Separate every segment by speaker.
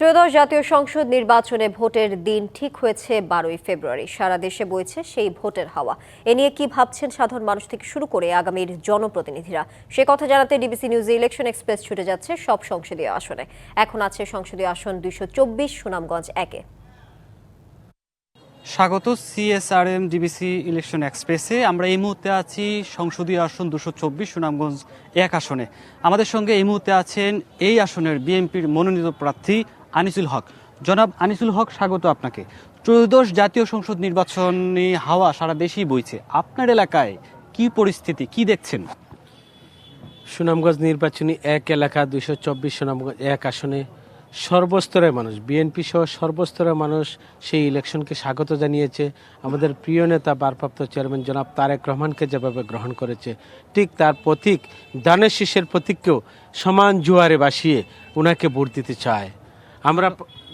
Speaker 1: ত্রয়োদশ জাতীয় সংসদ নির্বাচনে ভোটের দিন ঠিক হয়েছে 12ই ফেব্রুয়ারি। সারা দেশে বইছে সেই ভোটের হাওয়া। এ নিয়ে কি ভাবছেন সাধারণ মানুষ থেকে শুরু করে আগামীর জনপ্রতিনিধিরা, সে কথা জানাতে ডিবিসি নিউজে ইলেকশন এক্সপ্রেস ছুটে যাচ্ছে সব সংসদীয় আসনে। এখন আছে সংসদীয় আসন 224 সুনামগঞ্জ 1-এ।
Speaker 2: স্বাগত সিএসআরএম ডিবিসি ইলেকশন এক্সপ্রেসে। আমরা এই মুহূর্তে আছি সংসদীয় আসন 224 সুনামগঞ্জ 1 আসনে। আমাদের সঙ্গে এই মুহূর্তে আছেন এই আসনের বিএনপির মনোনীত প্রার্থী আনিসুল হক। জনাব আনিসুল হক, স্বাগত আপনাকে। ত্রয়োদশ জাতীয় সংসদ নির্বাচনী হাওয়া সারা দেশেই বইছে। আপনার এলাকায় কি পরিস্থিতি, কি দেখছেন?
Speaker 3: সুনামগঞ্জ নির্বাচনী 1 এলাকা 224 সুনামগঞ্জ 1 আসনে সর্বস্তরের মানুষ, বিএনপি সহ সর্বস্তরের মানুষ সেই ইলেকশনকে স্বাগত জানিয়েছে। আমাদের প্রিয় নেতা ভারপ্রাপ্ত চেয়ারম্যান জনাব তারেক রহমানকে যেভাবে গ্রহণ করেছে, ঠিক তার প্রতীক ধানের শীষের প্রতীককেও সমান জোয়ারে ভাসিয়ে ওনাকে ভোট দিতে চায়। আমরা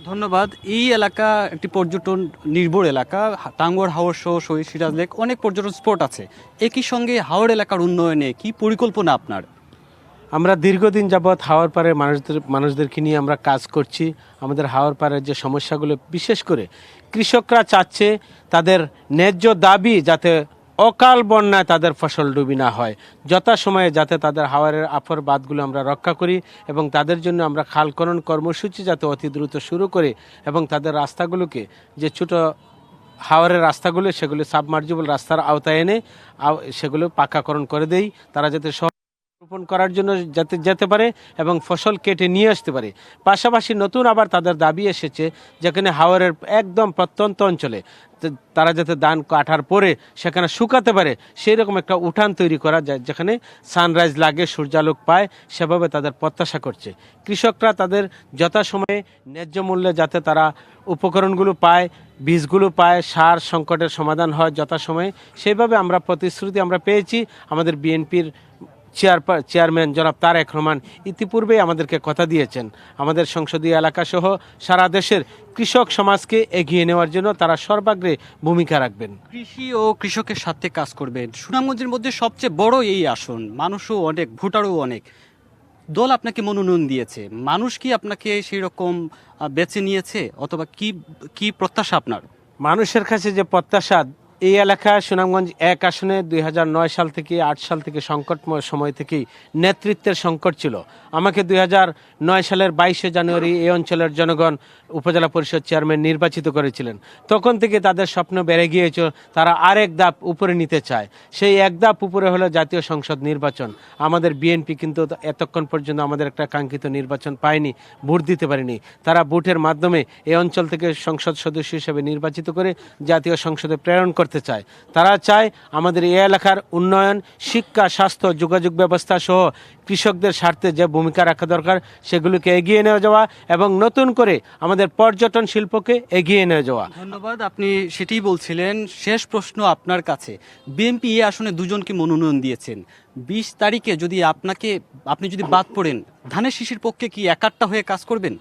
Speaker 2: ধন্যবাদ। এই এলাকা একটি পর্যটন নির্ভর এলাকা। টাঙ্গুয়ার হাওর সহ শহীদ সিরাজ লেক, অনেক পর্যটন স্পট আছে। একই সঙ্গে হাওর এলাকার উন্নয়নে কি পরিকল্পনা আপনার?
Speaker 3: আমরা দীর্ঘদিন যাবৎ হাওর পাড়ের মানুষদেরকে নিয়ে আমরা কাজ করছি। আমাদের হাওর পাড়ের যে সমস্যাগুলো, বিশেষ করে কৃষকরা চাচ্ছে তাদের ন্যায্য দাবি যাতে অকাল বন্যায় তাদের ফসল ডুবি না হয়, যথাসময়ে যাতে তাদের হাওরের আফর বাঁধগুলো আমরা রক্ষা করি এবং তাদের জন্য আমরা খাল খনন কর্মসূচি যাতে অতি দ্রুত শুরু করে এবং তাদের রাস্তাগুলোকে, যে ছোট হাওরের রাস্তাগুলো সেগুলো সাবমার্জিবল রাস্তার আওতায় এনে সেগুলো পাকাকরণ করে দেই, তারা যাতে রোপণ করার জন্য যাতে যেতে পারে এবং ফসল কেটে নিয়ে আসতে পারে। পাশাপাশি নতুন আবার তাদের দাবি এসেছে যেখানে হাওরের একদম প্রত্যন্ত অঞ্চলে তারা যাতে ধান কাটার পরে সেখানে শুকাতে পারে, সেই রকম একটা উঠান তৈরি করা যায় যেখানে সানরাইজ লাগে, সূর্যালোক পায়, সেভাবে তাদের প্রত্যাশা করছে। কৃষকরা তাদের যথাসময়ে ন্যায্য মূল্যে যাতে তারা উপকরণগুলো পায়, বীজগুলো পায়, সার সংকটের সমাধান হয় যথাসময়ে, সেইভাবে আমরা প্রতিশ্রুতি আমরা পেয়েছি। আমাদের বিএনপির চেয়ারম্যান জনাব তারেক রহমান ইতিপূর্বেই আমাদেরকে কথা দিয়েছেন আমাদের সংসদীয় এলাকা সহ সারা দেশের কৃষক সমাজকে এগিয়ে নেওয়ার জন্য তারা সর্বাগ্রে ভূমিকা রাখবেন,
Speaker 2: কৃষি ও কৃষকের সাথে কাজ করবেন। সুনামগঞ্জের মধ্যে সবচেয়ে বড় এই আসন, মানুষও অনেক, ভোটারও অনেক। দল আপনাকে মনোনয়ন দিয়েছে, মানুষ কি আপনাকে সেই রকম বেছে নিয়েছে, অথবা কি কি প্রত্যাশা আপনার?
Speaker 3: মানুষের কাছে যে প্রত্যাশা, এই এলাকা সুনামগঞ্জ 1 আসনে 2009 সাল থেকে 8 সাল থেকে সংকটময় সময় থেকেই নেতৃত্বের সংকট ছিল। আমাকে 2009 সালের 22শে জানুয়ারি এই অঞ্চলের জনগণ উপজেলা পরিষদ চেয়ারম্যান নির্বাচিত করেছিলেন। তখন থেকে তাদের স্বপ্ন বেড়ে গিয়েছে, তারা আরেক ধাপ উপরে নিতে চায়। সেই এক ধাপ উপরে হলো জাতীয় সংসদ নির্বাচন। আমাদের বিএনপি কিন্তু এতক্ষণ পর্যন্ত আমাদের একটা কাঙ্ক্ষিত নির্বাচন পায়নি, ভোট দিতে পারেনি। তারা ভোটের মাধ্যমে এই অঞ্চল থেকে সংসদ সদস্য হিসেবে নির্বাচিত করে জাতীয় সংসদে প্রেরণ করতে চায়। তারা চায় আমাদের এই এলাকার উন্নয়ন, শিক্ষা, স্বাস্থ্য, যোগাযোগ ব্যবস্থা সহ কৃষকদের স্বার্থে যে ভূমিকা রাখা দরকার সেগুলোকে এগিয়ে নিয়ে যাওয়া এবং নতুন করে আমাদের পর্যটন শিল্পকে এগিয়ে নিয়ে যাওয়া।
Speaker 2: ধন্যবাদ, আপনি সেটাই বলছিলেন। শেষ প্রশ্ন আপনার কাছে। বিএনপি এই আসনে দুজনকে মনোনয়ন দিয়েছেন। 20 তারিখে যদি আপনি যদি বাদ পড়েন, ধানের শীষের পক্ষে কি একাট্টা হয়ে কাজ করবেন?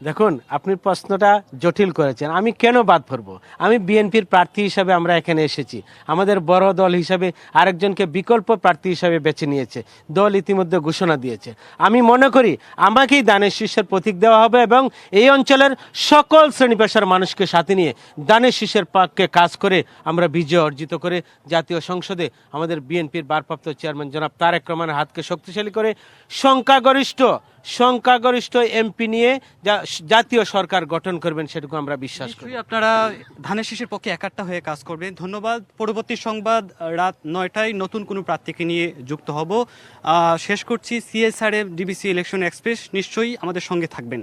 Speaker 3: দেখুন, আপনি প্রশ্নটা জটিল করেছেন। আমি কেন বাদ পড়ব? আমি বিএনপির প্রার্থী হিসাবে আমরা এখানে এসেছি। আমাদের বড় দল হিসাবে আরেকজনকে বিকল্প প্রার্থী হিসাবে বেছে নিয়েছে, দল ইতিমধ্যে ঘোষণা দিয়েছে। আমি মনে করি আমাকেই দানের শীষের প্রতীক দেওয়া হবে এবং এই অঞ্চলের সকল শ্রেণী পেশার মানুষকে সাথে নিয়ে দানের শীষের পক্ষে কাজ করে আমরা বিজয় অর্জিত করে জাতীয় সংসদে আমাদের বিএনপির ভারপ্রাপ্ত চেয়ারম্যান জনাব তারেক রহমানের হাতকে শক্তিশালী করে সংখ্যাগরিষ্ঠ এমপি নিয়ে জাতীয় সরকার গঠন করবেন, সেটুকু আমরা বিশ্বাস করি।
Speaker 2: আপনারা ধানের শীষের পক্ষে একাট্টা হয়ে কাজ করবেন। ধন্যবাদ। পরবর্তী সংবাদ রাত 9টায় নতুন কোনো প্রার্থীকে নিয়ে যুক্ত হব। শেষ করছি। সিএসআরএম ডিবিসি ইলেকশন এক্সপ্রেস, নিশ্চয়ই আমাদের সঙ্গে থাকবেন।